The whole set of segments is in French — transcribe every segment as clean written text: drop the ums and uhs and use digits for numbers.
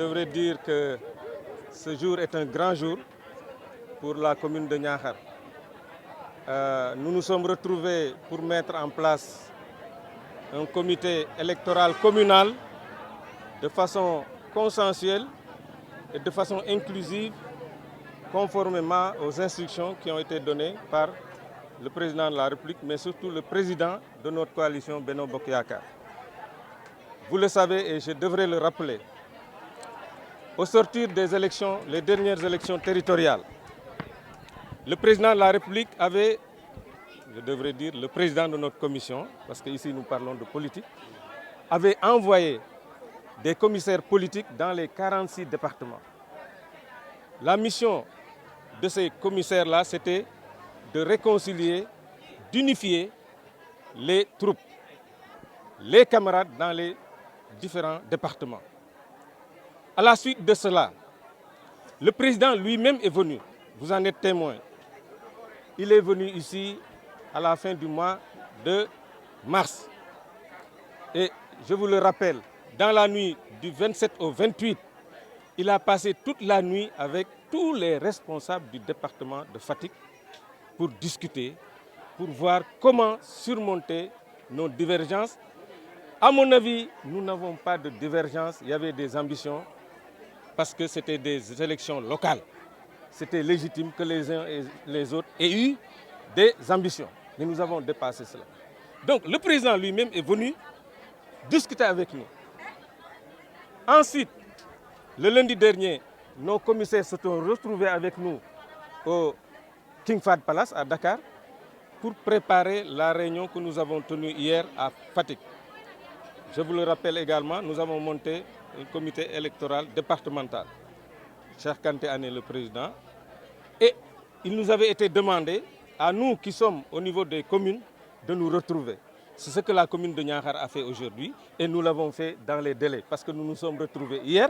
devrais dire que ce jour est un grand jour pour la commune de Niakhar. Nous nous sommes retrouvés pour mettre en place un comité électoral communal de façon consensuelle et de façon inclusive, conformément aux instructions qui ont été données par le président de la République, mais surtout le président de notre coalition Benno Bokk Yakaar. Vous le savez et je devrais le rappeler, au sortir des élections, les dernières élections territoriales, le président de la République avait, je devrais dire le président de notre commission, parce qu'ici nous parlons de politique, avait envoyé des commissaires politiques dans les 46 départements. La mission de ces commissaires-là, c'était de réconcilier, d'unifier les troupes, les camarades dans les différents départements. À la suite de cela, le président lui-même est venu, vous en êtes témoin. Il est venu ici à la fin du mois de mars. Et je vous le rappelle, dans la nuit du 27 au 28, il a passé toute la nuit avec tous les responsables du département de Fatick pour discuter, pour voir comment surmonter nos divergences. À mon avis, nous n'avons pas de divergences, il y avait des ambitions parce que c'était des élections locales. C'était légitime que les uns et les autres aient eu des ambitions. Mais nous avons dépassé cela. Donc le président lui-même est venu discuter avec nous. Ensuite, le lundi dernier, nos commissaires se sont retrouvés avec nous au King Fahd Palace à Dakar pour préparer la réunion que nous avons tenue hier à Fatick. Je vous le rappelle également, nous avons monté un comité électoral départemental. Cheikh Kanté en est le président. Et il nous avait été demandé, à nous qui sommes au niveau des communes, de nous retrouver. C'est ce que la commune de Niakhar a fait aujourd'hui et nous l'avons fait dans les délais parce que nous nous sommes retrouvés hier.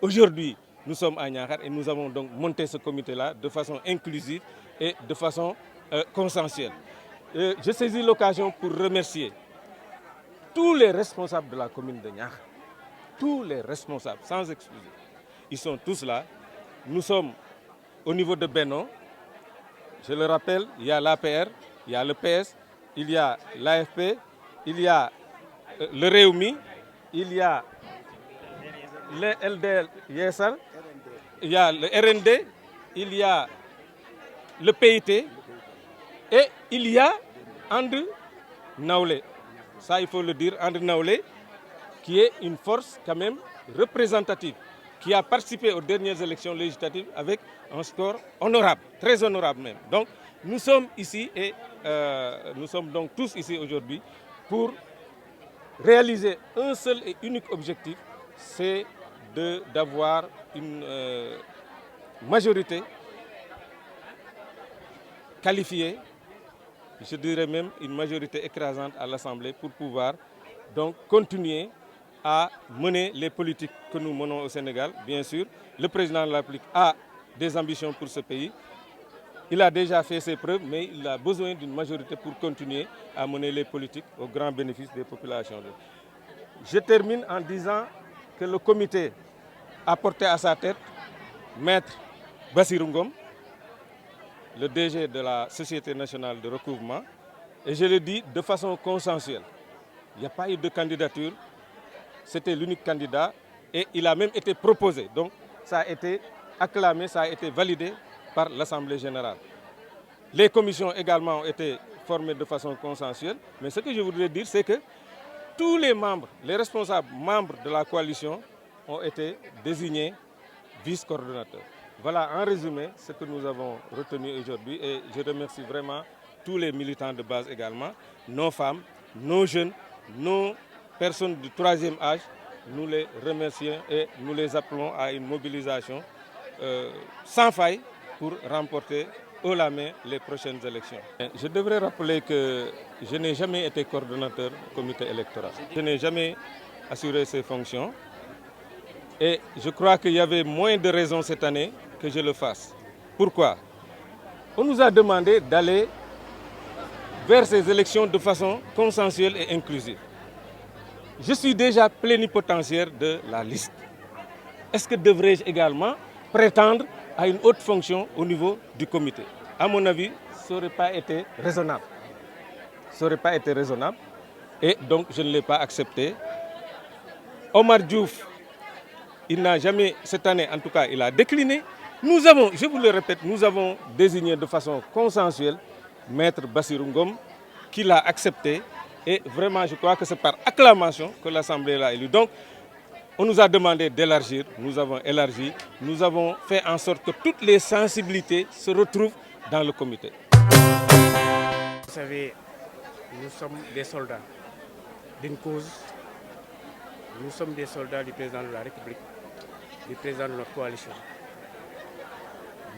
Aujourd'hui, nous sommes à Niakhar et nous avons donc monté ce comité-là de façon inclusive et de façon consensuelle. Je saisis l'occasion pour remercier tous les responsables de la commune de Niakhar. Tous les responsables, sans exclusion. Ils sont tous là. Nous sommes au niveau de Benno. Je le rappelle, il y a l'APR, il y a le PS, il y a l'AFP, il y a le Rewmi, il y a le LDL Yeesal, il y a le RND, il y a le PIT et il y a And Nawlé. Ça, il faut le dire, And Nawlé, qui est une force quand même représentative, qui a participé aux dernières élections législatives avec un score honorable, très honorable même. Donc, nous sommes ici et nous sommes donc tous ici aujourd'hui pour réaliser un seul et unique objectif, c'est d'avoir une majorité qualifiée, je dirais même une majorité écrasante à l'Assemblée pour pouvoir donc continuer à mener les politiques que nous menons au Sénégal. Bien sûr, le président de la République a des ambitions pour ce pays. Il a déjà fait ses preuves, mais il a besoin d'une majorité pour continuer à mener les politiques au grand bénéfice des populations. Je termine en disant que le comité a porté à sa tête Maître Bassirou Ngom, le DG de la Société nationale de recouvrement, et je le dis de façon consensuelle. Il n'y a pas eu de candidature, c'était l'unique candidat et il a même été proposé. Donc ça a été acclamé, ça a été validé par l'Assemblée générale. Les commissions également ont été formées de façon consensuelle, mais ce que je voudrais dire, c'est que tous les membres, les responsables membres de la coalition ont été désignés vice-coordonnateurs. Voilà en résumé ce que nous avons retenu aujourd'hui et je remercie vraiment tous les militants de base également, nos femmes, nos jeunes, nos personnes du troisième âge. Nous les remercions et nous les appelons à une mobilisation sans faille pour remporter haut la main les prochaines élections. Je devrais rappeler que je n'ai jamais été coordonnateur du comité électoral. Je n'ai jamais assuré ces fonctions et je crois qu'il y avait moins de raisons cette année que je le fasse. Pourquoi? On nous a demandé d'aller vers ces élections de façon consensuelle et inclusive. Je suis déjà plénipotentiaire de la liste. est-ce que devrais-je également prétendre à une haute fonction au niveau du comité? À mon avis, ça n'aurait pas été raisonnable. Ça n'aurait pas été raisonnable et donc je ne l'ai pas accepté. Omar Diouf, il n'a jamais, cette année en tout cas, il a décliné. Nous avons, je vous le répète, nous avons désigné de façon consensuelle Maître Bassirou Ngom qui l'a accepté et vraiment je crois que c'est par acclamation que l'Assemblée l'a élu. Donc on nous a demandé d'élargir, nous avons élargi, nous avons fait en sorte que toutes les sensibilités se retrouvent dans le comité. Vous savez, nous sommes des soldats d'une cause. Nous sommes des soldats du président de la République, du président de notre coalition.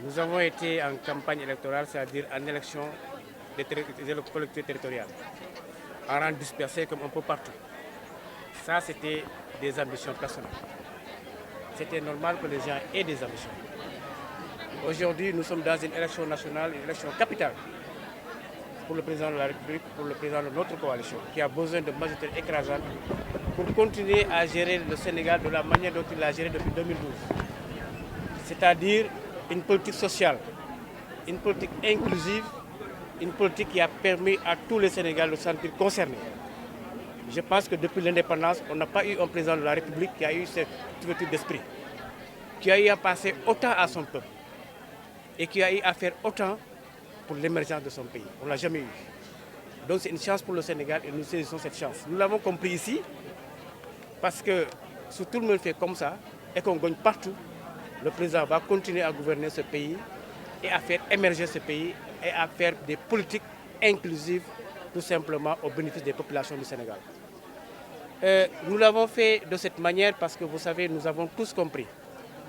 Nous avons été en campagne électorale, c'est-à-dire en élection des collectivités territoriales, en rang dispersé comme un peu partout. Ça, c'était des ambitions personnelles. C'était normal que les gens aient des ambitions. Aujourd'hui, nous sommes dans une élection nationale, une élection capitale pour le président de la République, pour le président de notre coalition, qui a besoin de majorité écrasante pour continuer à gérer le Sénégal de la manière dont il l'a géré depuis 2012. C'est-à-dire une politique sociale, une politique inclusive, une politique qui a permis à tous les Sénégalais de se sentir concernés. Je pense que depuis l'indépendance, on n'a pas eu un président de la République qui a eu cette ouverture d'esprit, qui a eu à passer autant à son peuple et qui a eu à faire autant pour l'émergence de son pays. On ne l'a jamais eu. Donc c'est une chance pour le Sénégal et nous saisissons cette chance. Nous l'avons compris ici parce que si tout le monde fait comme ça et qu'on gagne partout, le président va continuer à gouverner ce pays et à faire émerger ce pays et à faire des politiques inclusives tout simplement au bénéfice des populations du Sénégal. Nous l'avons fait de cette manière parce que vous savez, nous avons tous compris,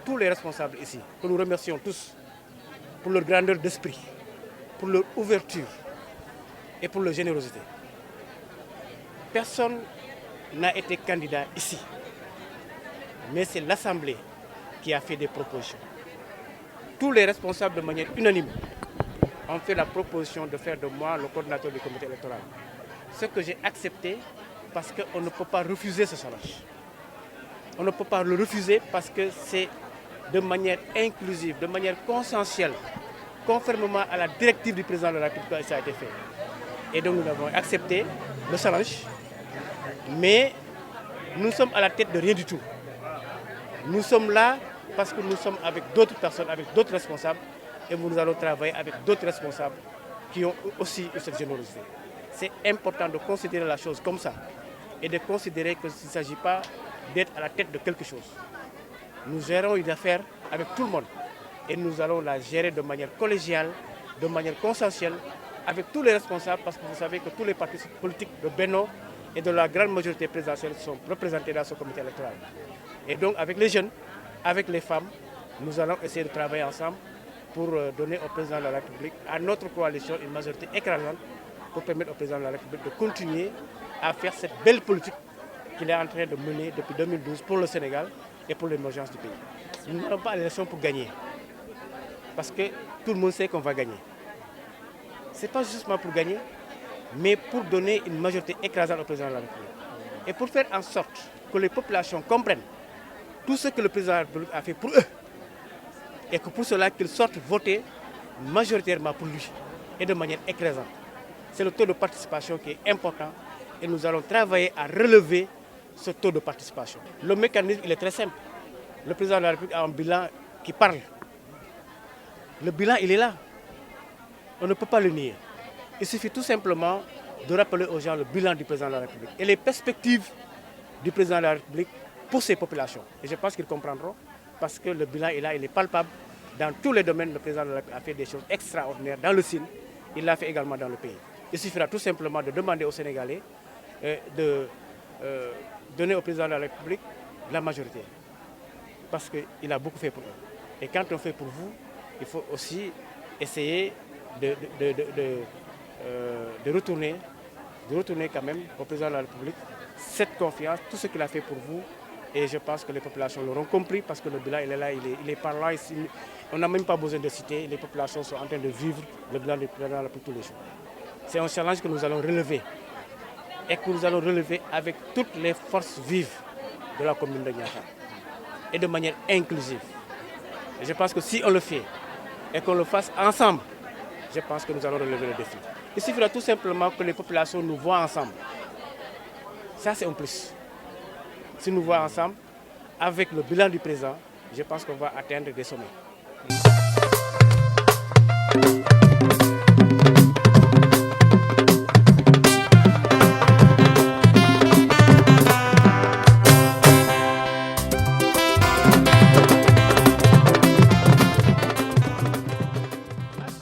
tous les responsables ici, que nous remercions tous pour leur grandeur d'esprit, pour leur ouverture et pour leur générosité. Personne n'a été candidat ici, mais c'est l'Assemblée qui a fait des propositions. Tous les responsables de manière unanime ont fait la proposition de faire de moi le coordinateur du comité électoral. Ce que j'ai accepté parce qu'on ne peut pas refuser ce challenge. On ne peut pas le refuser parce que c'est de manière inclusive, de manière consensuelle, conformément à la directive du président de la République que ça a été fait. Et donc nous avons accepté le challenge, mais nous sommes à la tête de rien du tout. Nous sommes là parce que nous sommes avec d'autres personnes, avec d'autres responsables, et nous allons travailler avec d'autres responsables qui ont aussi eu cette générosité. C'est important de considérer la chose comme ça et de considérer qu'il ne s'agit pas d'être à la tête de quelque chose. Nous gérons une affaire avec tout le monde et nous allons la gérer de manière collégiale, de manière consensuelle, avec tous les responsables, parce que vous savez que tous les partis politiques de Benno et de la grande majorité présidentielle sont représentés dans ce comité électoral. Et donc avec les jeunes, avec les femmes, nous allons essayer de travailler ensemble pour donner au président de la République, à notre coalition, une majorité écrasante pour permettre au président de la République de continuer à faire cette belle politique qu'il est en train de mener depuis 2012 pour le Sénégal et pour l'émergence du pays. Nous n'avons pas l'élection pour gagner, parce que tout le monde sait qu'on va gagner. Ce n'est pas justement pour gagner, mais pour donner une majorité écrasante au président de la République. Et pour faire en sorte que les populations comprennent tout ce que le président de la République a fait pour eux, et que pour cela qu'ils sortent voter majoritairement pour lui et de manière écrasante. C'est le taux de participation qui est important et nous allons travailler à relever ce taux de participation. Le mécanisme, il est très simple. Le président de la République a un bilan qui parle. Le bilan, il est là. On ne peut pas le nier. Il suffit tout simplement de rappeler aux gens le bilan du président de la République et les perspectives du président de la République pour ces populations. Et je pense qu'ils comprendront parce que le bilan est là, il est palpable. Dans tous les domaines, le président de la République a fait des choses extraordinaires dans le Sine. Il l'a fait également dans le pays. Il suffira tout simplement de demander aux Sénégalais de donner au président de la République la majorité. Parce qu'il a beaucoup fait pour eux. Et quand on fait pour vous, il faut aussi essayer de retourner quand même au président de la République cette confiance, tout ce qu'il a fait pour vous. Et je pense que les populations l'auront compris parce que le bilan il est là, il est parlant ici. On n'a même pas besoin de citer, les populations sont en train de vivre le bilan du président de la République tous les jours. C'est un challenge que nous allons relever et que nous allons relever avec toutes les forces vives de la commune de Niakhar. et de manière inclusive. Et je pense que si on le fait et qu'on le fasse ensemble, je pense que nous allons relever le défi. Il suffira tout simplement que les populations nous voient ensemble. Ça, c'est un plus. Si nous voyons ensemble, avec le bilan du président, je pense qu'on va atteindre des sommets.